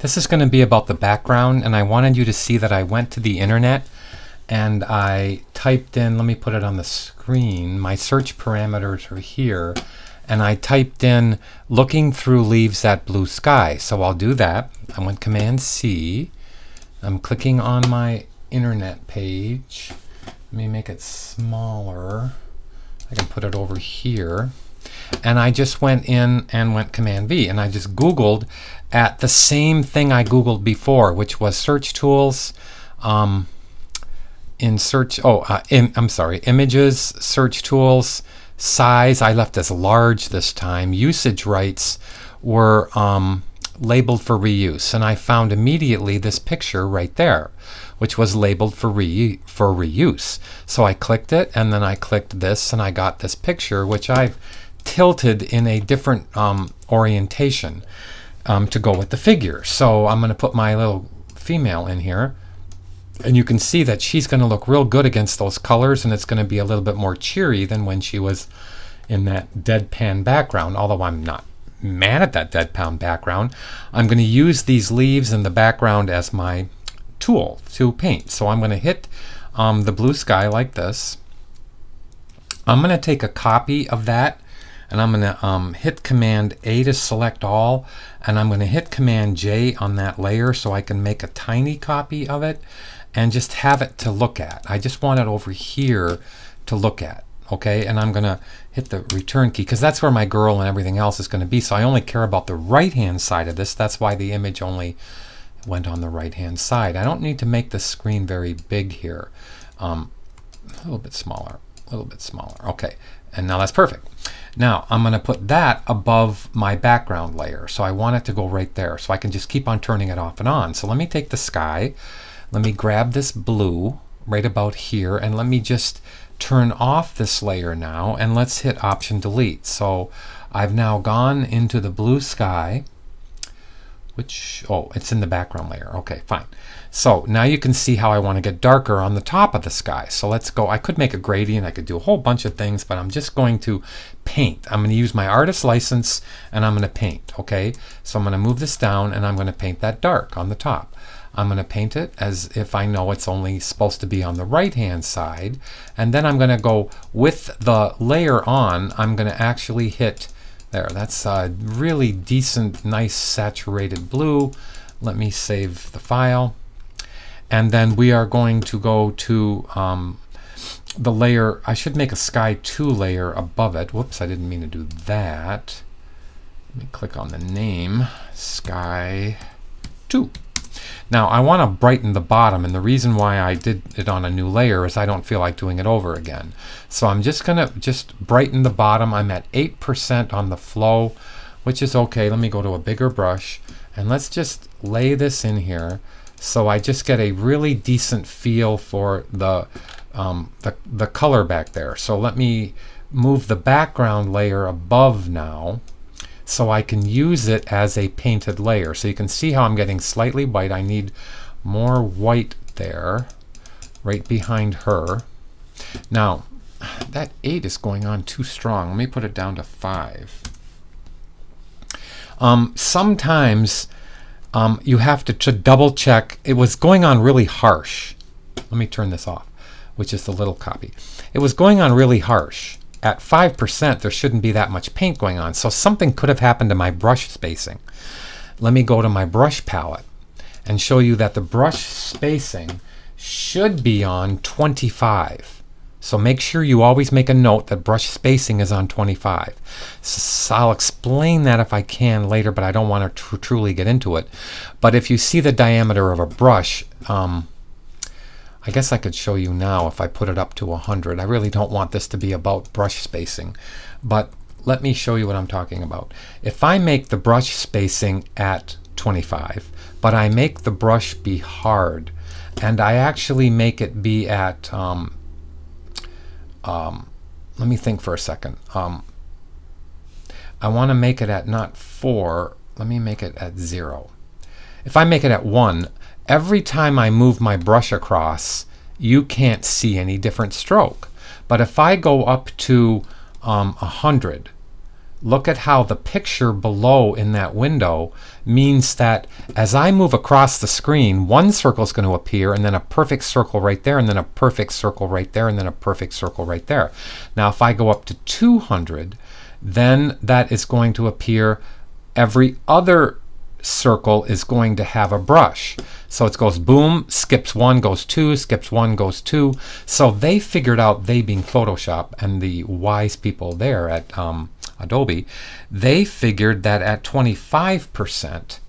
This is going to be about the background, and I wanted you to see that I went to the internet and I typed in, let me put it on the screen, my search parameters are here, and I typed in looking through leaves at blue sky. So I'll do that. I went Command C. I'm clicking on my internet page. Let me make it smaller. I can put it over here. And I just went in and went Command V, and I just Googled at the same thing I Googled before, which was search tools. In search, I'm sorry, images, search tools, size, I left as large this time. Usage rights were labeled for reuse, and I found immediately this picture right there, which was labeled for reuse. So I clicked it, and then I clicked this, and I got this picture, which I've tilted in a different orientation to go with the figure. So I'm going to put my little female in here, and you can see that she's going to look real good against those colors, and it's going to be a little bit more cheery than when she was in that deadpan background, although I'm not mad at that deadpan background. I'm going to use these leaves in the background as my tool to paint. So I'm going to hit the blue sky like this. I'm going to take a copy of that, and I'm going to hit Command A to select all, and I'm going to hit Command J on that layer so I can make a tiny copy of it and just have it to look at. I just want it over here to look at, okay? And I'm going to hit the return key because that's where my girl and everything else is going to be. So I only care about the right-hand side of this. That's why the image only went on the right-hand side. I don't need to make the screen very big here. A little bit smaller, a little bit smaller. Okay, and now that's perfect. Now I'm going to put that above my background layer. So I want it to go right there so I can just keep on turning it off and on. So let me take the sky. Let me grab this blue right about here, and let me just turn off this layer now, and let's hit Option Delete. So I've now gone into the blue sky, which, it's in the background layer. Okay, fine. So now you can see how I want to get darker on the top of the sky. So let's go. I could make a gradient. I could do a whole bunch of things, but I'm just going to paint. I'm going to use my artist license, and I'm going to paint. Okay, so I'm going to move this down, and I'm going to paint that dark on the top. I'm going to paint it as if I know it's only supposed to be on the right-hand side. And then I'm going to go with the layer on. I'm going to actually hit there. That's a really decent, nice saturated blue. Let me save the file. And then we are going to go to the layer. I should make a Sky 2 layer above it. Whoops, I didn't mean to do that. Let me click on the name, Sky 2. Now I want to brighten the bottom, and the reason why I did it on a new layer is I don't feel like doing it over again. So I'm just going to brighten the bottom. I'm at 8% on the flow, which is okay. Let me go to a bigger brush, and let's just lay this in here so I just get a really decent feel for the color back there. So let me move the background layer above now, so I can use it as a painted layer. So you can see how I'm getting slightly white. I need more white there, right behind her. Now, that 8 is going on too strong. Let me put it down to 5. Sometimes you have to double check. It was going on really harsh. Let me turn this off, which is the little copy. It was going on really harsh. At 5%, there shouldn't be that much paint going on. So something could have happened to my brush spacing. Let me go to my brush palette and show you that the brush spacing should be on 25. So make sure you always make a note that brush spacing is on 25. So I'll explain that if I can later, but I don't want to truly get into it. But if you see the diameter of a brush, I guess I could show you now if I put it up to 100. I really don't want this to be about brush spacing, but let me show you what I'm talking about. If I make the brush spacing at 25, but I make the brush be hard, and I actually make it be at, let me think for a second. I want to make it at not 4, let me make it at 0. If I make it at 1, every time I move my brush across, you can't see any different stroke. But if I go up to 100, look at how the picture below in that window means that as I move across the screen, one circle is going to appear, and then a perfect circle right there, and then a perfect circle right there, and then a perfect circle right there. Now if I go up to 200, then that is going to appear. Every other circle is going to have a brush. So it goes boom, skips one, goes two, skips one, goes two. So they figured out, they being Photoshop and the wise people there at Adobe, they figured that at 25%,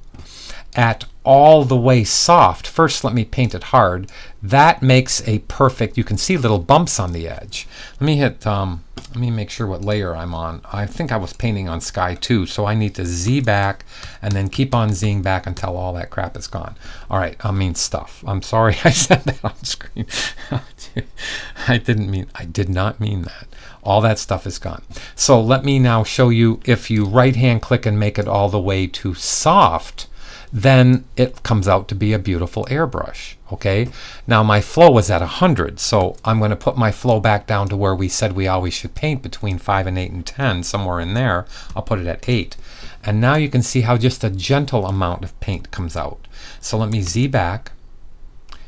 at all the way soft, first let me paint it hard, that makes a perfect, you can see little bumps on the edge. Let me hit, let me make sure what layer I'm on. I think I was painting on Sky 2, so I need to Z back and then keep on Zing back until all that crap is gone. All right, I mean stuff. I'm sorry I said that on screen. I did not mean that. All that stuff is gone. So let me now show you, if you right-hand click and make it all the way to soft, then it comes out to be a beautiful airbrush. Okay, now my flow was at 100, so I'm going to put my flow back down to where we said we always should paint, between 5 and 8 and 10, somewhere in there. I'll put it at 8. And now you can see how just a gentle amount of paint comes out. So let me Z back.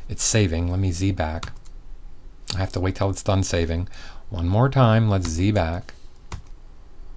It's saving. Let me Z back. I have to wait till it's done saving. One more time. Let's Z back.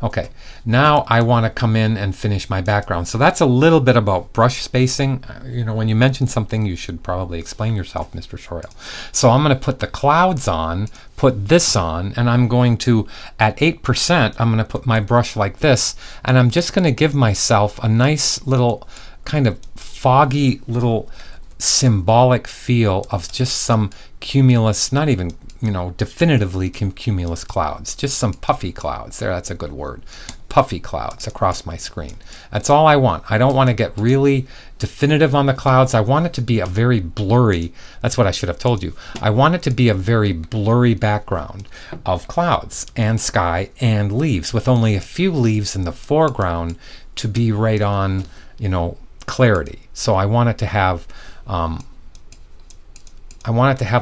Okay, now I want to come in and finish my background. So that's a little bit about brush spacing. You know, when you mention something, you should probably explain yourself, Mr. Schroyle. So I'm going to put the clouds on, put this on, and I'm going to, at 8%, I'm going to put my brush like this, and I'm just going to give myself a nice little kind of foggy little symbolic feel of just some cumulus, not even, you know, definitively cumulus clouds, just some puffy clouds. There, that's a good word. Puffy clouds across my screen. That's all I want. I don't want to get really definitive on the clouds. I want it to be a very blurry, that's what I should have told you. I want it to be a very blurry background of clouds and sky and leaves, with only a few leaves in the foreground to be right on, you know, clarity. So I want it to have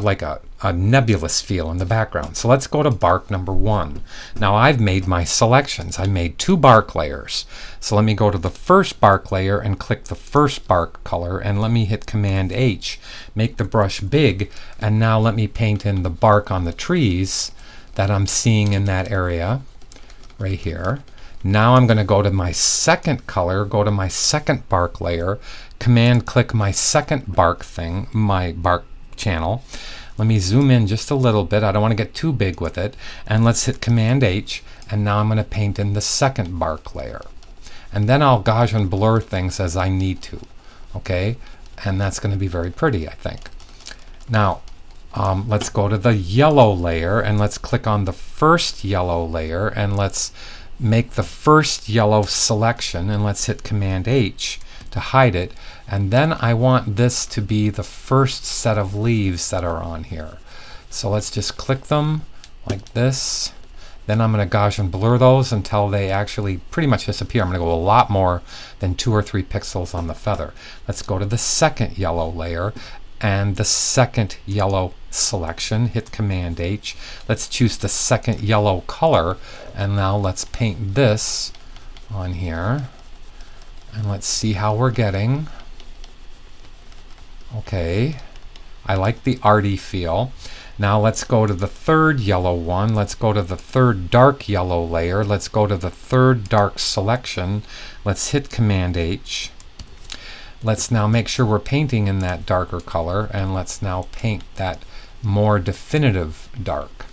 like a nebulous feel in the background. So let's go to bark number 1. Now I've made my selections. I made 2 bark layers. So let me go to the first bark layer and click the first bark color, and let me hit Command H, make the brush big, and now let me paint in the bark on the trees that I'm seeing in that area right here. Now I'm going to go to my second color, go to my second bark layer, Command click my second bark thing, my bark channel. Let me zoom in just a little bit. I don't want to get too big with it. And let's hit Command H, and now I'm going to paint in the second bark layer. And then I'll Gaussian blur things as I need to. Okay? And that's going to be very pretty, I think. Now, let's go to the yellow layer, and let's click on the first yellow layer, and let's make the first yellow selection, and let's hit Command H to hide it. And then I want this to be the first set of leaves that are on here. So let's just click them like this. Then I'm going to Gaussian blur those until they actually pretty much disappear. I'm going to go a lot more than 2 or 3 pixels on the feather. Let's go to the second yellow layer and the second yellow selection. Hit Command H. Let's choose the second yellow color, and now let's paint this on here. And let's see how we're getting. Okay, I like the arty feel. Now let's go to the third yellow one. Let's go to the third dark yellow layer. Let's go to the third dark selection. Let's hit Command H. Let's now make sure we're painting in that darker color, and let's now paint that more definitive dark.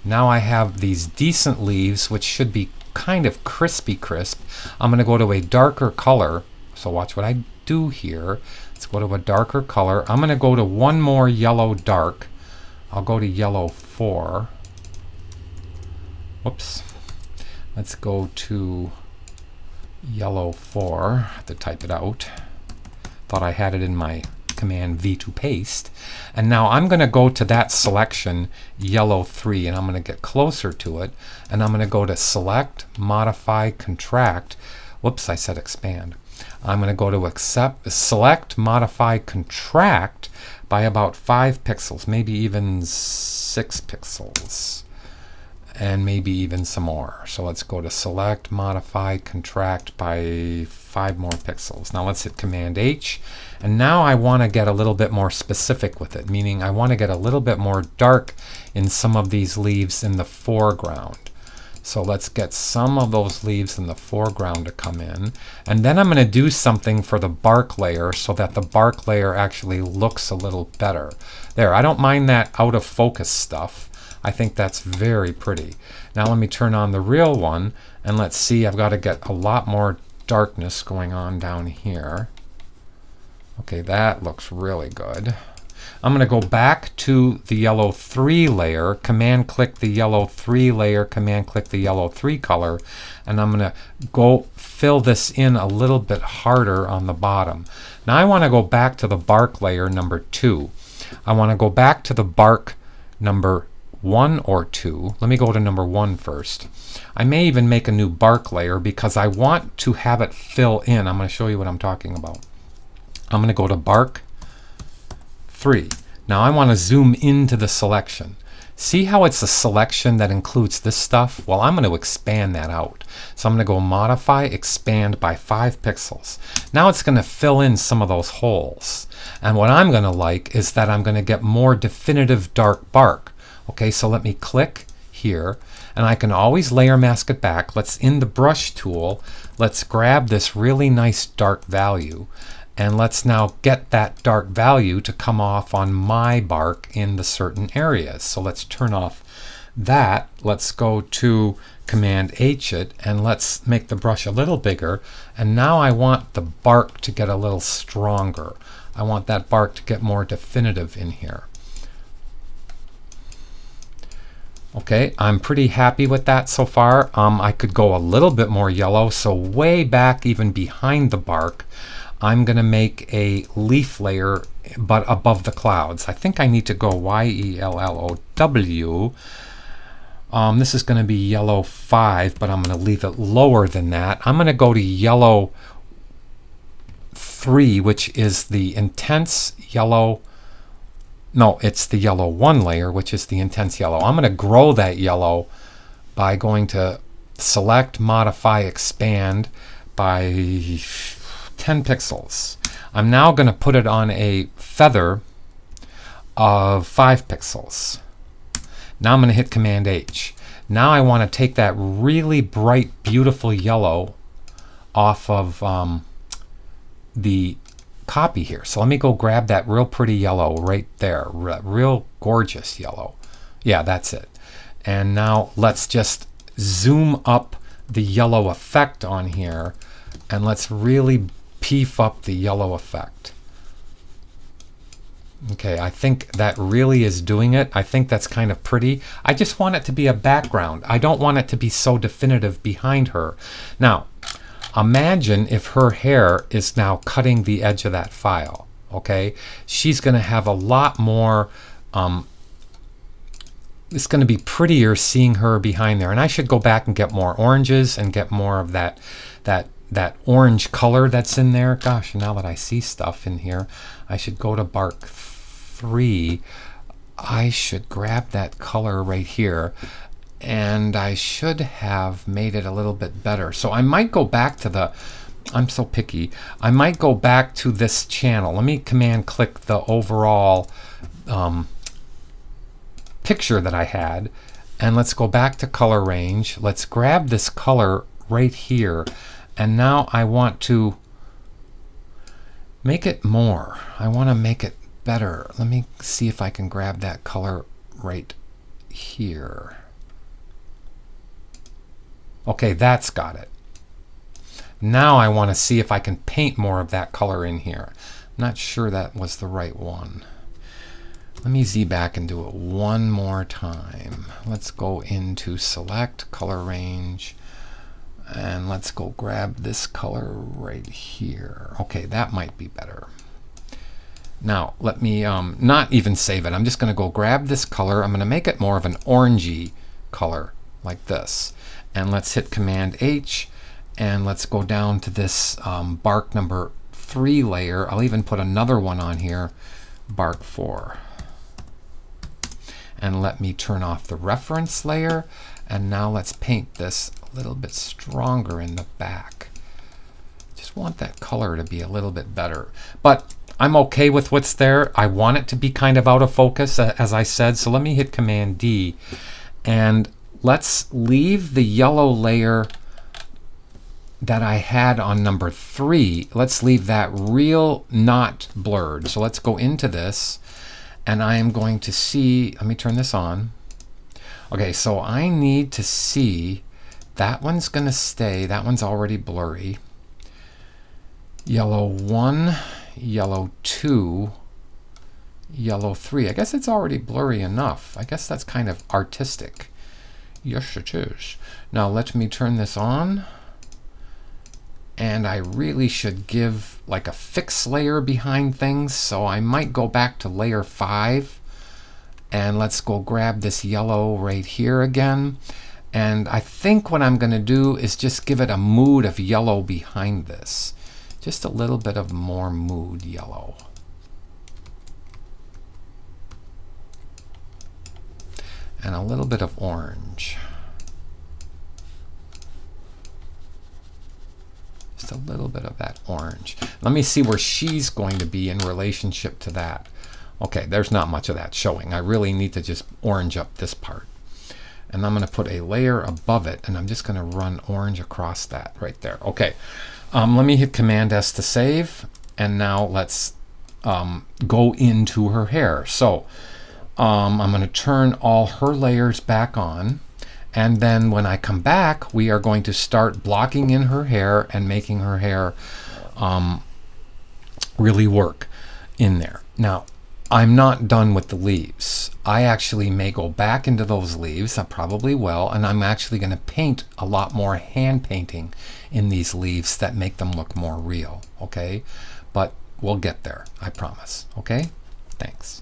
Now I have these decent leaves, which should be kind of crispy crisp. I'm going to go to a darker color. So watch what I do here. Let's go to a darker color. I'm going to go to one more yellow dark. I'll go to yellow 4. Whoops. Let's go to yellow 4. I have to type it out. Thought I had it in my Command V to paste. And now I'm going to go to that selection, yellow 3, and I'm going to get closer to it. And I'm going to go to Select, Modify, Contract. Whoops, I said expand. I'm going to go to Select, Modify, Contract by about 5 pixels, maybe even 6 pixels. and maybe even some more. So let's go to select, modify, contract by 5 more pixels. Now let's hit Command H, and now I want to get a little bit more specific with it, meaning I want to get a little bit more dark in some of these leaves in the foreground. So let's get some of those leaves in the foreground to come in, and then I'm going to do something for the bark layer so that the bark layer actually looks a little better. There, I don't mind that out of focus stuff. I think that's very pretty. Now let me turn on the real one, and let's see, I've got to get a lot more darkness going on down here. Okay, that looks really good. I'm going to go back to the yellow 3 layer, command click the yellow 3 layer, command click the yellow 3 color, and I'm going to go fill this in a little bit harder on the bottom. Now I want to go back to the bark layer number 2. I want to go back to the bark number 1 or 2. Let me go to number 1 first. I may even make a new bark layer because I want to have it fill in. I'm going to show you what I'm talking about. I'm going to go to bark 3. Now I want to zoom into the selection. See how it's a selection that includes this stuff? Well, I'm going to expand that out. So I'm going to go modify, expand by 5 pixels. Now it's going to fill in some of those holes. And what I'm going to like is that I'm going to get more definitive dark bark. Okay, so let me click here, and I can always layer mask it back. Let's, in the brush tool, let's grab this really nice dark value, and let's now get that dark value to come off on my bark in the certain areas. So let's turn off that. Let's go to Command H it, and let's make the brush a little bigger. And now I want the bark to get a little stronger. I want that bark to get more definitive in here. Okay, I'm pretty happy with that so far. I could go a little bit more yellow, so way back even behind the bark, I'm going to make a leaf layer but above the clouds. I think I need to go YELLOW. This is going to be yellow 5, but I'm going to leave it lower than that. I'm going to go to yellow 3, which is the intense yellow. No, it's the yellow 1 layer, which is the intense yellow. I'm going to grow that yellow by going to select, modify, expand by 10 pixels. I'm now going to put it on a feather of 5 pixels. Now I'm going to hit Command H. Now I want to take that really bright, beautiful yellow off of the copy here. So let me go grab that real pretty yellow right there, real gorgeous yellow. Yeah, that's it. And now let's just zoom up the yellow effect on here, and let's really beef up the yellow effect. Okay, I think that really is doing it. I think that's kind of pretty. I just want it to be a background. I don't want it to be so definitive behind her. Now, imagine if her hair is now cutting the edge of that file. Okay, she's going to have a lot more. It's going to be prettier seeing her behind there. And I should go back and get more oranges and get more of that orange color that's in there. Gosh, now that I see stuff in here, I should go to bark 3. I should grab that color right here. And I should have made it a little bit better. So I might go back to the, I'm so picky, I might go back to this channel. Let me command click the overall picture that I had, and let's go back to color range. Let's grab this color right here, and now I want to make it more. I want to make it better. Let me see if I can grab that color right here. Okay, that's got it. Now I want to see if I can paint more of that color in here. I'm not sure that was the right one. Let me Z back and do it one more time. Let's go into select, color range, and let's go grab this color right here. Okay, that might be better. Now let me not even save it. I'm just going to go grab this color. I'm going to make it more of an orangey color like this. And let's hit Command H, and let's go down to this bark number 3 layer. I'll even put another one on here, bark 4. And let me turn off the reference layer, And now let's paint this a little bit stronger in the back. Just want that color to be a little bit better. But I'm okay with what's there. I want it to be kind of out of focus, as I said. So let me hit Command D. And let's leave the yellow layer that I had on number 3. Let's leave that real not blurred. So let's go into this. And I am going to see, let me turn this on. Okay, so I need to see, that one's going to stay. That one's already blurry. Yellow 1, yellow 2, yellow 3. I guess it's already blurry enough. I guess that's kind of artistic. Yes, it is. Now let me turn this on. And I really should give like a fix layer behind things. So I might go back to layer 5. And let's go grab this yellow right here again. And I think what I'm going to do is just give it a mood of yellow behind this. Just a little bit of more mood yellow. And a little bit of orange. Just a little bit of that orange. Let me see where she's going to be in relationship to that. Okay, there's not much of that showing. I really need to just orange up this part. And I'm going to put a layer above it, and I'm just going to run orange across that right there. Okay, let me hit Command S to save, and now let's go into her hair. So I'm going to turn all her layers back on, and then when I come back, we are going to start blocking in her hair and making her hair really work in there. Now, I'm not done with the leaves. I actually may go back into those leaves. I probably will. And I'm actually going to paint a lot more hand painting in these leaves that make them look more real. Okay? But we'll get there. I promise. Okay? Thanks.